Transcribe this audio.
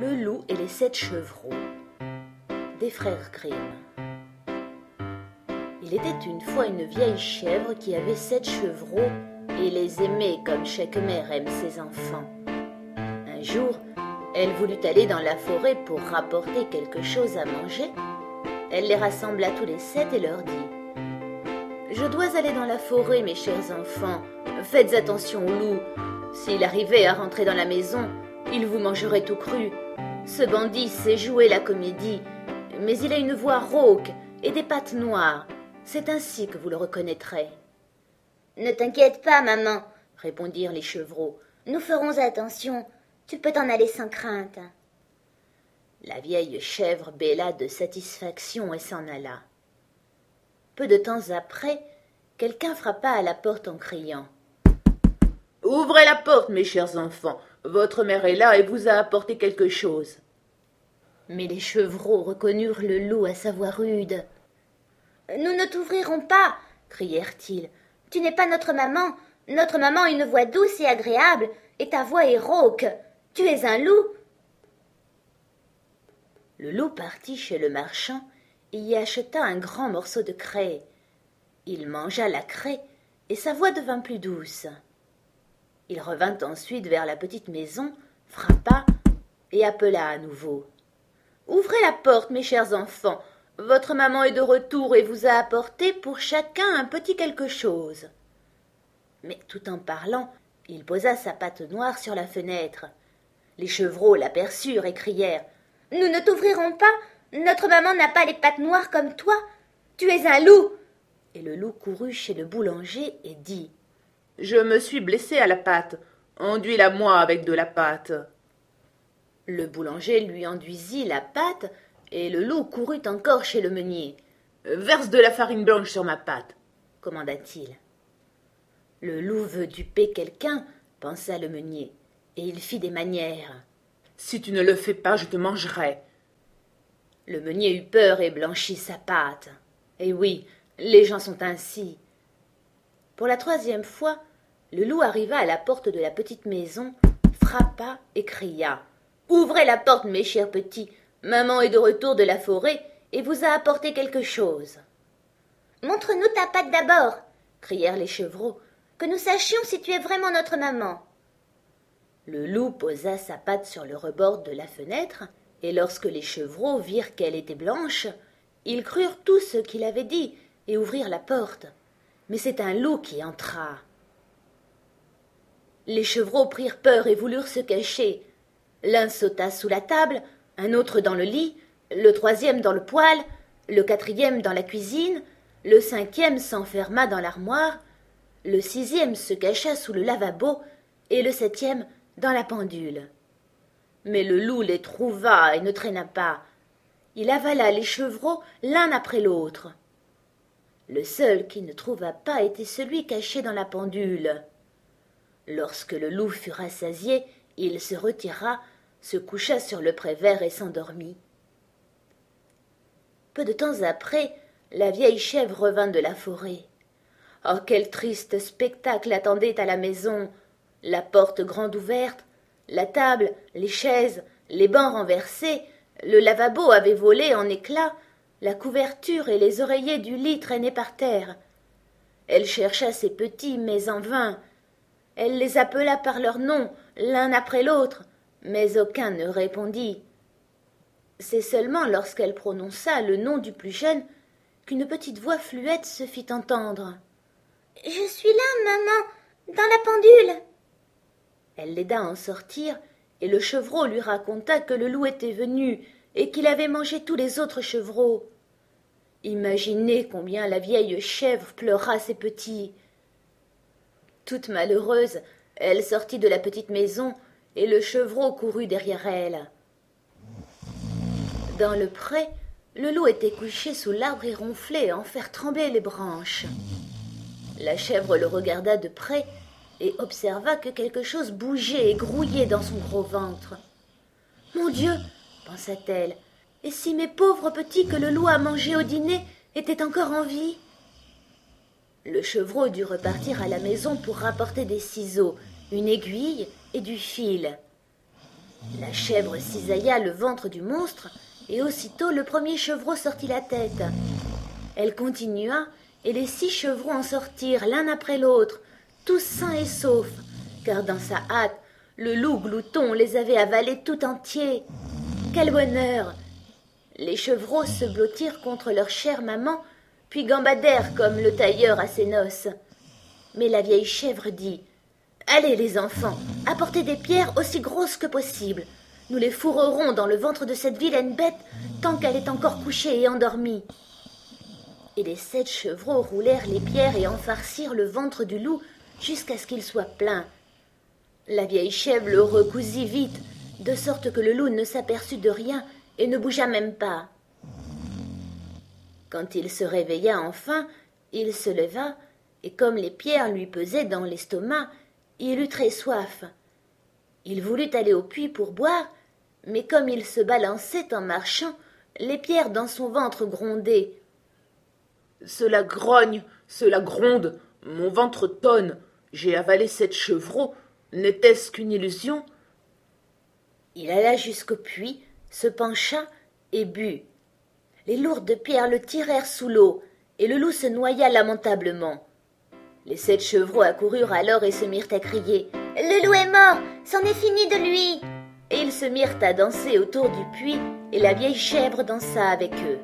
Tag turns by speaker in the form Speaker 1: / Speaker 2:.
Speaker 1: Le loup et les 7 chevreaux des frères Grimm. Il était une fois une vieille chèvre qui avait 7 chevreaux et les aimait comme chaque mère aime ses enfants. Un jour, elle voulut aller dans la forêt pour rapporter quelque chose à manger. Elle les rassembla tous les 7 et leur dit : « Je dois aller dans la forêt, mes chers enfants. Faites attention au loup. S'il arrivait à rentrer dans la maison, il vous mangerait tout cru. Ce bandit sait jouer la comédie, mais il a une voix rauque et des pattes noires. C'est ainsi que vous le reconnaîtrez. »«
Speaker 2: Ne t'inquiète pas, maman, »
Speaker 1: répondirent les chevreaux.
Speaker 2: « Nous ferons attention. Tu peux t'en aller sans crainte. »
Speaker 1: La vieille chèvre bêla de satisfaction et s'en alla. Peu de temps après, quelqu'un frappa à la porte en criant : « Ouvrez la porte, mes chers enfants. Votre mère est là et vous a apporté quelque chose. » Mais les chevreaux reconnurent le loup à sa voix rude.
Speaker 2: « Nous ne t'ouvrirons pas, » crièrent-ils. « Tu n'es pas notre maman. Notre maman a une voix douce et agréable, et ta voix est rauque. Tu es un loup. »
Speaker 1: Le loup partit chez le marchand et y acheta un grand morceau de craie. Il mangea la craie et sa voix devint plus douce. Il revint ensuite vers la petite maison, frappa et appela à nouveau. « Ouvrez la porte, mes chers enfants. Votre maman est de retour et vous a apporté pour chacun un petit quelque chose. » Mais tout en parlant, il posa sa patte noire sur la fenêtre. Les chevreaux l'aperçurent et crièrent : «
Speaker 2: Nous ne t'ouvrirons pas. Notre maman n'a pas les pattes noires comme toi. Tu es un loup. »
Speaker 1: Et le loup courut chez le boulanger et dit : « Je me suis blessé à la patte. Enduis-la-moi avec de la pâte. » Le boulanger lui enduisit la pâte et le loup courut encore chez le meunier. « Verse de la farine blanche sur ma pâte, » commanda-t-il. « Le loup veut duper quelqu'un, » pensa le meunier, et il fit des manières. « Si tu ne le fais pas, je te mangerai. » Le meunier eut peur et blanchit sa pâte. Et oui, les gens sont ainsi. Pour la 3e fois, le loup arriva à la porte de la petite maison, frappa et cria : « Ouvrez la porte, mes chers petits. Maman est de retour de la forêt et vous a apporté quelque chose. »«
Speaker 2: Montre-nous ta patte d'abord, » crièrent les chevreaux, « que nous sachions si tu es vraiment notre maman. »
Speaker 1: Le loup posa sa patte sur le rebord de la fenêtre, et lorsque les chevreaux virent qu'elle était blanche, ils crurent tout ce qu'il avait dit et ouvrirent la porte. Mais c'est un loup qui entra. Les chevreaux prirent peur et voulurent se cacher. L'un sauta sous la table, un autre dans le lit, le 3e dans le poêle, le 4e dans la cuisine, le 5e s'enferma dans l'armoire, le 6e se cacha sous le lavabo et le 7e dans la pendule. Mais le loup les trouva et ne traîna pas. Il avala les chevreaux l'un après l'autre. Le seul qui ne trouva pas était celui caché dans la pendule. Lorsque le loup fut rassasié, il se retira, se coucha sur le prévert et s'endormit. Peu de temps après, la vieille chèvre revint de la forêt. Oh, quel triste spectacle attendait à la maison! La porte grande ouverte, la table, les chaises, les bancs renversés, le lavabo avait volé en éclats, la couverture et les oreillers du lit traînaient par terre. Elle chercha ses petits, mais en vain. Elle les appela par leur nom, l'un après l'autre, mais aucun ne répondit. C'est seulement lorsqu'elle prononça le nom du plus jeune qu'une petite voix fluette se fit entendre.
Speaker 2: « Je suis là, maman, dans la pendule. »
Speaker 1: Elle l'aida à en sortir, et le chevreau lui raconta que le loup était venu et qu'il avait mangé tous les autres chevreaux. Imaginez combien la vieille chèvre pleura ses petits. Toute malheureuse, elle sortit de la petite maison et le chevreau courut derrière elle. Dans le pré, le loup était couché sous l'arbre et ronflait à en faire trembler les branches. La chèvre le regarda de près et observa que quelque chose bougeait et grouillait dans son gros ventre. « Mon Dieu !» pensa-t-elle, « et si mes pauvres petits que le loup a mangés au dîner étaient encore en vie ?» Le chevreau dut repartir à la maison pour rapporter des ciseaux, une aiguille et du fil.
Speaker 2: La chèvre cisailla le ventre du monstre, et aussitôt le premier chevreau sortit la tête. Elle continua, et les 6 chevreaux en sortirent l'un après l'autre, tous sains et saufs, car dans sa hâte, le loup glouton les avait avalés tout entiers. Quel bonheur! Les chevreaux se blottirent contre leur chère maman, puis gambadèrent comme le tailleur à ses noces. Mais la vieille chèvre dit « Allez les enfants, apportez des pierres aussi grosses que possible. Nous les fourrerons dans le ventre de cette vilaine bête tant qu'elle est encore couchée et endormie. » Et les 7 chevreaux roulèrent les pierres et enfarcirent le ventre du loup jusqu'à ce qu'il soit plein. La vieille chèvre le recousit vite, de sorte que le loup ne s'aperçut de rien et ne bougea même pas. Quand il se réveilla enfin, il se leva, et comme les pierres lui pesaient dans l'estomac, il eut très soif. Il voulut aller au puits pour boire, mais comme il se balançait en marchant, les pierres dans son ventre grondaient.
Speaker 1: « Cela grogne, cela gronde, mon ventre tonne, j'ai avalé 7 chevreaux, n'était-ce qu'une illusion ?»
Speaker 2: Il alla jusqu'au puits, se pencha et but. Les lourdes pierres le tirèrent sous l'eau, et le loup se noya lamentablement. Les 7 chevreaux accoururent alors et se mirent à crier « Le loup est mort, c'en est fini de lui !» Et ils se mirent à danser autour du puits, et la vieille chèvre dansa avec eux.